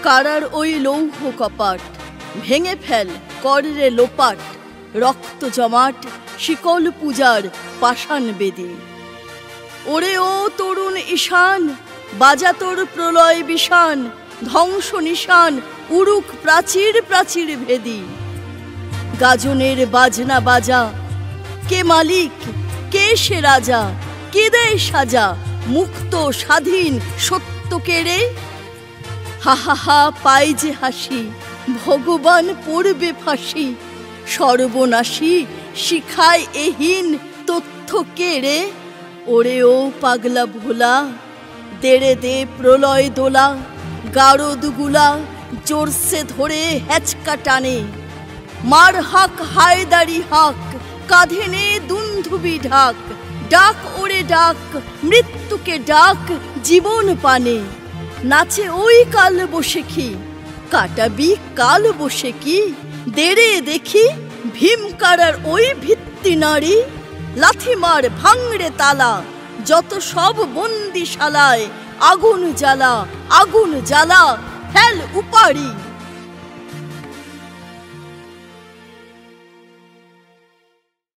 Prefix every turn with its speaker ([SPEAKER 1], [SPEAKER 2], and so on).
[SPEAKER 1] কারার ওই লৌহ কপাট ভেঙে ফেল কররে লোপাট, রক্ত জমাট শিকল পূজার পাষাণ বেদী। ওরে ও তরুণ ঈশান, বাজা তোর প্রলয় বিষান, ধ্বংস নিশান উড়ুক প্রাচীর প্রাচীর ভেদী। গাজনের বাজনা বাজা, কে মালিক কে সে রাজা, কে দেয় সাজা মুক্ত স্বাধীন সত্য কেড়ে। হা হা হা পাই যে হাসি, ভগবান পড়বে ফাঁসি, সর্বনাশী শিখায় এহীন তথ্য কেড়ে। ওরে ও পাগলা ভোলা, দেড়ে দে প্রলয় দোলা, গারদগুলা জোরসে ধরে হ্যাচকা টানে। মার হাক হায়দারি হাক, কাঁধে নে দুন্ধুবি ঢাক, ডাক ওরে ডাক মৃত্যুকে ডাক জীবন পানে। নাচে ওই কাল বসে কি, কাটাবি কাল বসে কি, দেরে দেখি ভীমকারার ওই ভিত্তি নারী। লাথি মার ভাঙড়ে তালা, যত সব বন্দিশালায় আগুন জ্বালা আগুন জ্বালা ফেল উপাড়ি।